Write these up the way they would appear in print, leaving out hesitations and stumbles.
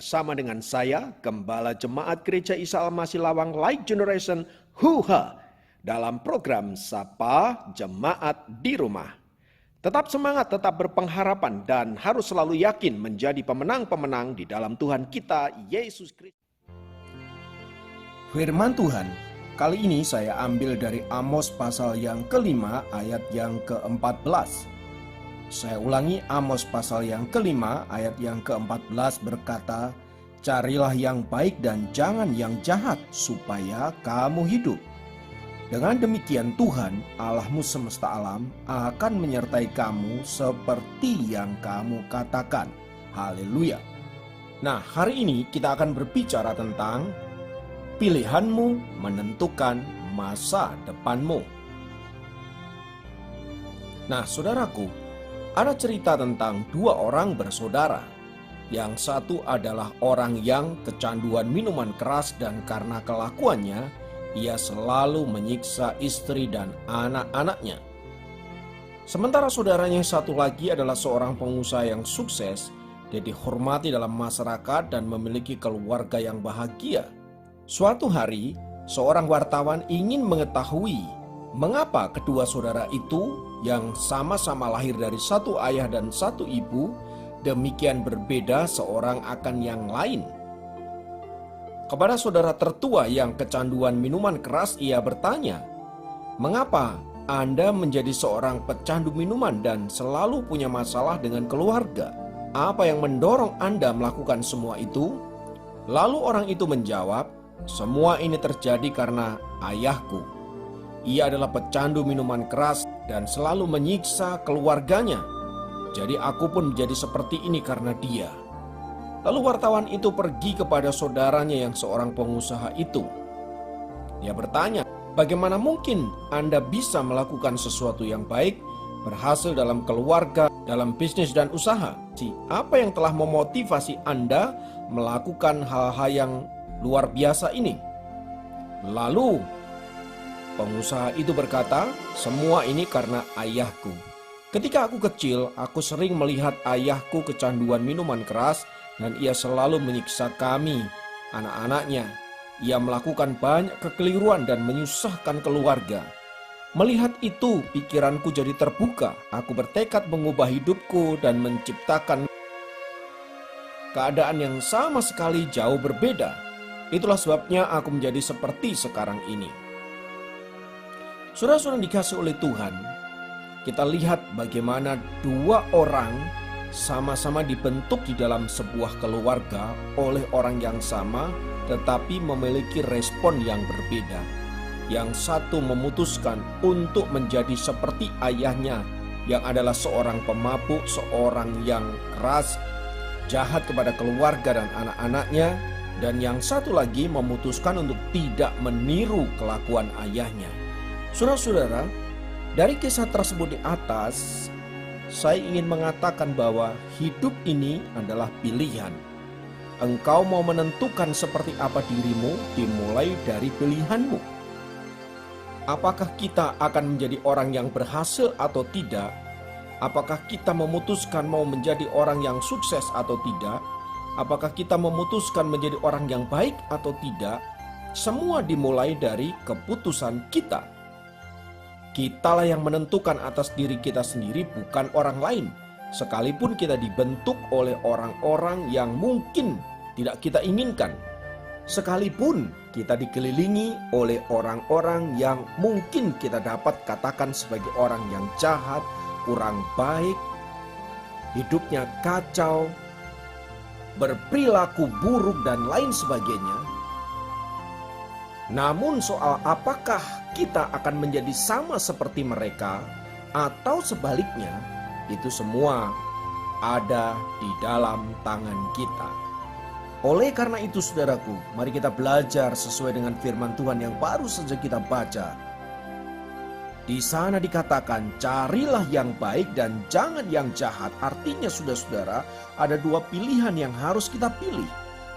bersama dengan saya, Gembala Jemaat Gereja Isa Al-Masih Lawang Light Generation Huha dalam program Sapa Jemaat di Rumah. Tetap semangat, tetap berpengharapan dan harus selalu yakin menjadi pemenang-pemenang di dalam Tuhan kita Yesus Kristus. Firman Tuhan, kali ini saya ambil dari Amos pasal yang kelima ayat yang ke-14. Saya ulangi, Amos pasal yang kelima ayat yang ke-14 berkata, "Carilah yang baik dan jangan yang jahat, supaya kamu hidup. Dengan demikian Tuhan, Allahmu semesta alam, akan menyertai kamu seperti yang kamu katakan." Haleluya. Nah, hari ini kita akan berbicara tentang pilihanmu menentukan masa depanmu. Nah, saudaraku, ada cerita tentang dua orang bersaudara. Yang satu adalah orang yang kecanduan minuman keras dan karena kelakuannya, ia selalu menyiksa istri dan anak-anaknya. Sementara saudaranya yang satu lagi adalah seorang pengusaha yang sukses, dia dihormati dalam masyarakat dan memiliki keluarga yang bahagia. Suatu hari, seorang wartawan ingin mengetahui mengapa kedua saudara itu yang sama-sama lahir dari satu ayah dan satu ibu demikian berbeda seorang akan yang lain. Kepada saudara tertua yang kecanduan minuman keras, ia bertanya, "Mengapa Anda menjadi seorang pecandu minuman dan selalu punya masalah dengan keluarga? Apa yang mendorong Anda melakukan semua itu?" Lalu orang itu menjawab, "Semua ini terjadi karena ayahku. Ia adalah pecandu minuman keras dan selalu menyiksa keluarganya. Jadi aku pun menjadi seperti ini karena dia." Lalu wartawan itu pergi kepada saudaranya yang seorang pengusaha itu. Dia bertanya, "Bagaimana mungkin Anda bisa melakukan sesuatu yang baik, berhasil dalam keluarga, dalam bisnis dan usaha? Apa yang telah memotivasi Anda melakukan hal-hal yang luar biasa ini?" Lalu pengusaha itu berkata, "Semua ini karena ayahku. Ketika aku kecil, aku sering melihat ayahku kecanduan minuman keras dan ia selalu menyiksa kami, anak-anaknya. Ia melakukan banyak kekeliruan dan menyusahkan keluarga. Melihat itu, pikiranku jadi terbuka. Aku bertekad mengubah hidupku dan menciptakan keadaan yang sama sekali jauh berbeda. Itulah sebabnya aku menjadi seperti sekarang ini." Saudara-saudara dikasih oleh Tuhan, kita lihat bagaimana dua orang sama-sama dibentuk di dalam sebuah keluarga oleh orang yang sama, tetapi memiliki respon yang berbeda. Yang satu memutuskan untuk menjadi seperti ayahnya, yang adalah seorang pemabuk, seorang yang keras, jahat kepada keluarga dan anak-anaknya. Dan yang satu lagi memutuskan untuk tidak meniru kelakuan ayahnya. Saudara-saudara, dari kisah tersebut di atas, saya ingin mengatakan bahwa hidup ini adalah pilihan. Engkau mau menentukan seperti apa dirimu, dimulai dari pilihanmu. Apakah kita akan menjadi orang yang berhasil atau tidak? Apakah kita memutuskan mau menjadi orang yang sukses atau tidak? Apakah kita memutuskan menjadi orang yang baik atau tidak? Semua dimulai dari keputusan kita. Kitalah yang menentukan atas diri kita sendiri, bukan orang lain. Sekalipun kita dibentuk oleh orang-orang yang mungkin tidak kita inginkan. Sekalipun kita dikelilingi oleh orang-orang yang mungkin kita dapat katakan sebagai orang yang jahat, kurang baik, hidupnya kacau, berperilaku buruk dan lain sebagainya. Namun soal apakah kita akan menjadi sama seperti mereka atau sebaliknya, itu semua ada di dalam tangan kita. Oleh karena itu saudaraku, mari kita belajar sesuai dengan firman Tuhan yang baru saja kita baca. Di sana dikatakan, "Carilah yang baik dan jangan yang jahat." Artinya saudara-saudara, ada dua pilihan yang harus kita pilih.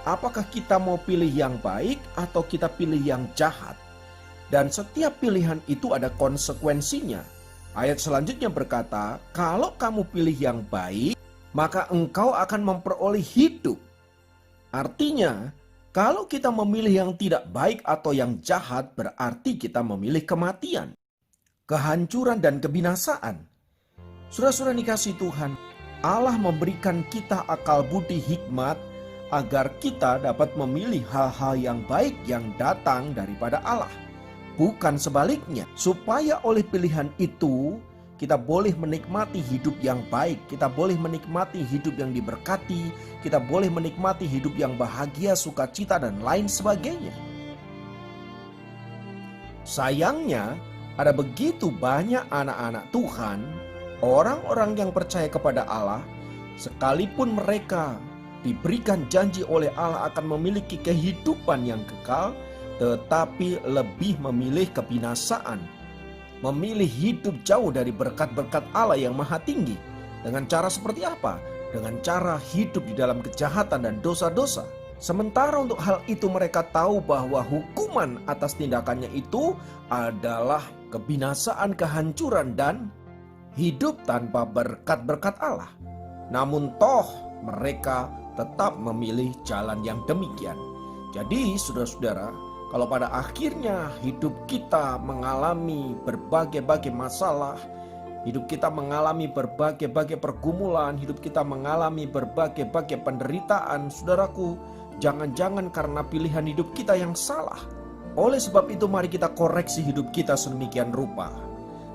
Apakah kita mau pilih yang baik atau kita pilih yang jahat? Dan setiap pilihan itu ada konsekuensinya. Ayat selanjutnya berkata, "Kalau kamu pilih yang baik, maka engkau akan memperoleh hidup." Artinya, kalau kita memilih yang tidak baik atau yang jahat, berarti kita memilih kematian, kehancuran, dan kebinasaan. Saudara-saudara dikasihi Tuhan, Allah memberikan kita akal budi hikmat agar kita dapat memilih hal-hal yang baik yang datang daripada Allah. Bukan sebaliknya, supaya oleh pilihan itu kita boleh menikmati hidup yang baik, kita boleh menikmati hidup yang diberkati, kita boleh menikmati hidup yang bahagia, sukacita, dan lain sebagainya. Sayangnya, ada begitu banyak anak-anak Tuhan, orang-orang yang percaya kepada Allah, sekalipun mereka diberikan janji oleh Allah akan memiliki kehidupan yang kekal, tetapi lebih memilih kebinasaan, memilih hidup jauh dari berkat-berkat Allah yang maha tinggi. Dengan cara seperti apa? Dengan cara hidup di dalam kejahatan dan dosa-dosa. Sementara untuk hal itu mereka tahu bahwa hukuman atas tindakannya itu adalah kebinasaan, kehancuran, dan hidup tanpa berkat-berkat Allah. Namun toh mereka tetap memilih jalan yang demikian. Jadi saudara-saudara, kalau pada akhirnya hidup kita mengalami berbagai-bagai masalah, hidup kita mengalami berbagai-bagai pergumulan, hidup kita mengalami berbagai-bagai penderitaan, saudaraku, jangan-jangan karena pilihan hidup kita yang salah. Oleh sebab itu mari kita koreksi hidup kita sedemikian rupa.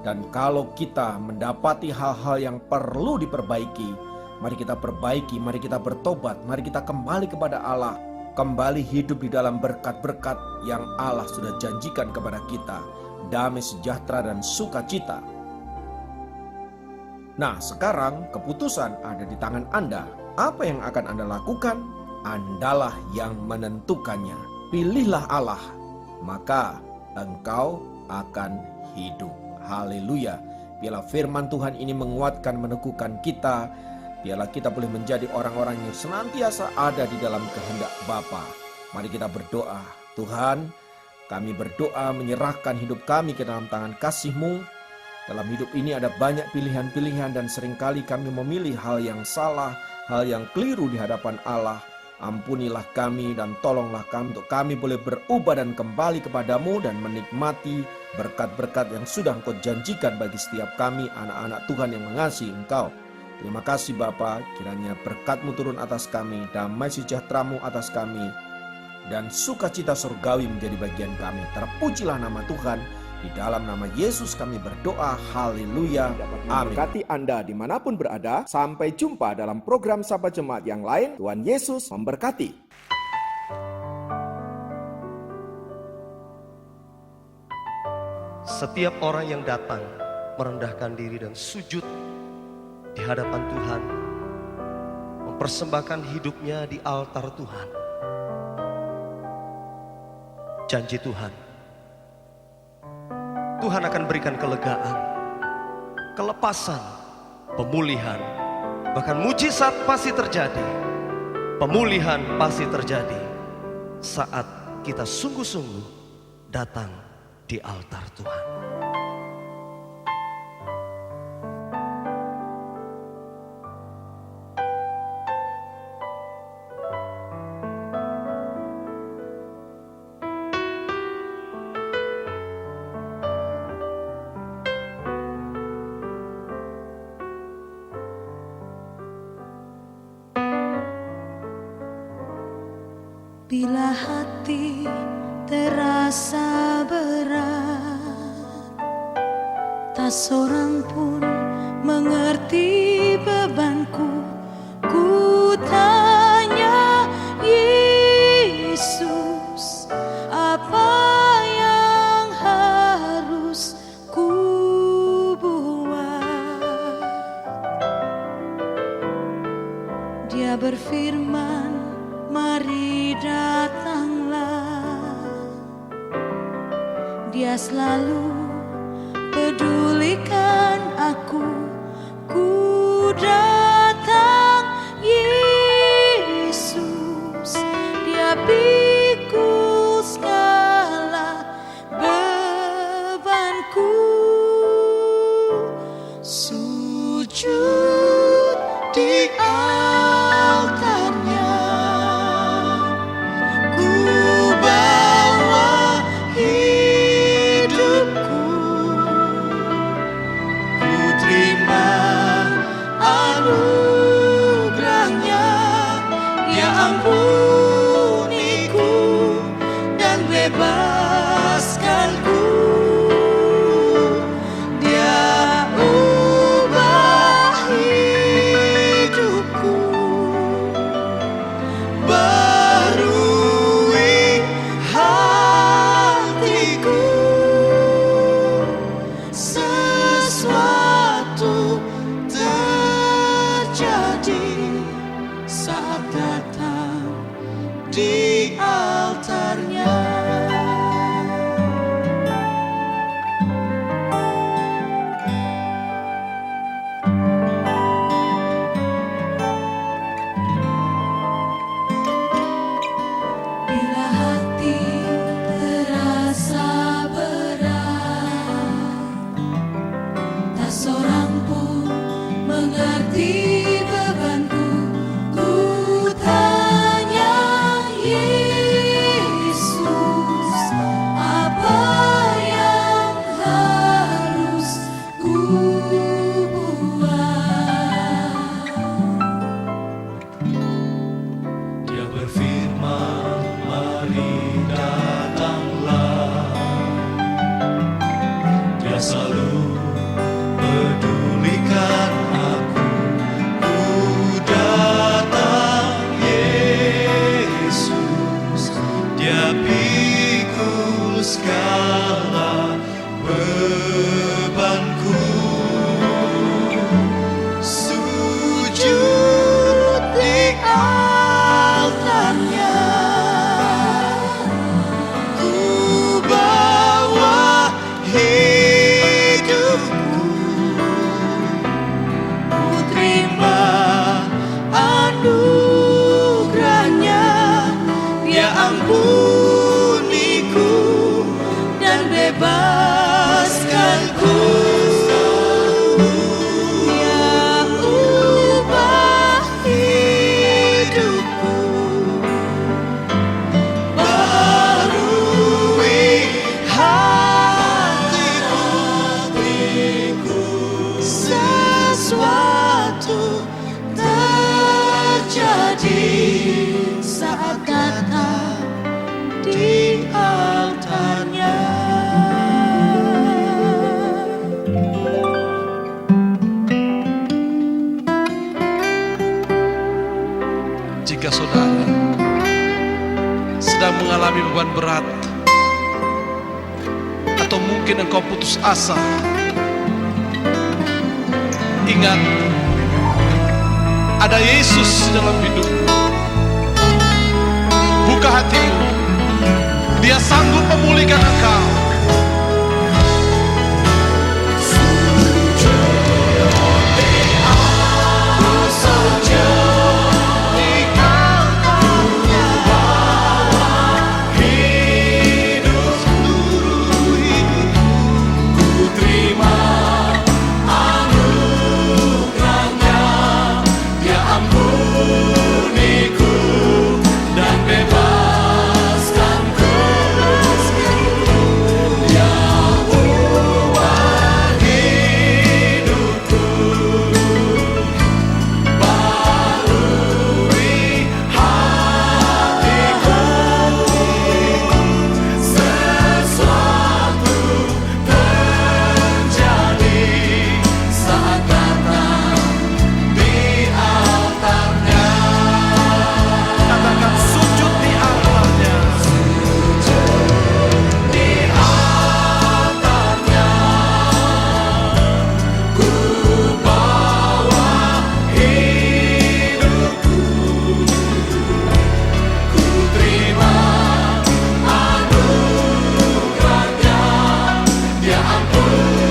Dan kalau kita mendapati hal-hal yang perlu diperbaiki, mari kita perbaiki, mari kita bertobat, mari kita kembali kepada Allah. Kembali hidup di dalam berkat-berkat yang Allah sudah janjikan kepada kita. Damai sejahtera dan sukacita. Nah, sekarang keputusan ada di tangan Anda. Apa yang akan Anda lakukan? Andalah yang menentukannya. Pilihlah Allah, maka engkau akan hidup. Haleluya. Biarlah firman Tuhan ini menguatkan, meneguhkan kita. Biarlah kita boleh menjadi orang-orang yang senantiasa ada di dalam kehendak Bapa. Mari kita berdoa. Tuhan, kami berdoa menyerahkan hidup kami ke dalam tangan kasih-Mu. Dalam hidup ini ada banyak pilihan-pilihan dan seringkali kami memilih hal yang salah, hal yang keliru di hadapan Allah. Ampunilah kami dan tolonglah kami untuk kami boleh berubah dan kembali kepadamu dan menikmati berkat-berkat yang sudah Engkau janjikan bagi setiap kami, anak-anak Tuhan yang mengasihi Engkau. Terima kasih Bapa, kiranya berkat-Mu turun atas kami, damai sejahtera-Mu atas kami, dan sukacita surgawi menjadi bagian kami. Terpujilah nama Tuhan, di dalam nama Yesus kami berdoa, haleluya, amin. Memberkati Anda dimanapun berada. Sampai jumpa dalam program Sapa Jemaat yang lain. Tuhan Yesus memberkati. Setiap orang yang datang merendahkan diri dan sujud di hadapan Tuhan, mempersembahkan hidupnya di altar Tuhan. Janji Tuhan, Tuhan akan berikan kelegaan, kelepasan, pemulihan, bahkan mujizat pasti terjadi. Pemulihan pasti terjadi saat kita sungguh-sungguh datang di altar Tuhan. Bila hati terasa berat, tak seorang pun mengerti bebanku. Ku tanya Yesus, apa yang harus ku buat? Dia berfirman, mari datanglah. Dia selalu pedulikan aku. Ku datang Yesus, Dia pikul segala bebanku. Sujud di altarnya, bebaskanku, ya ubah hidupku, barui hatiku, sesuatu terjadi saat datang di altarnya. Jika saudara sedang mengalami beban berat, atau mungkin engkau putus asa, ingat, ada Yesus dalam hidupmu. Buka hatimu, Dia sanggup memulihkan engkau. Ya ampun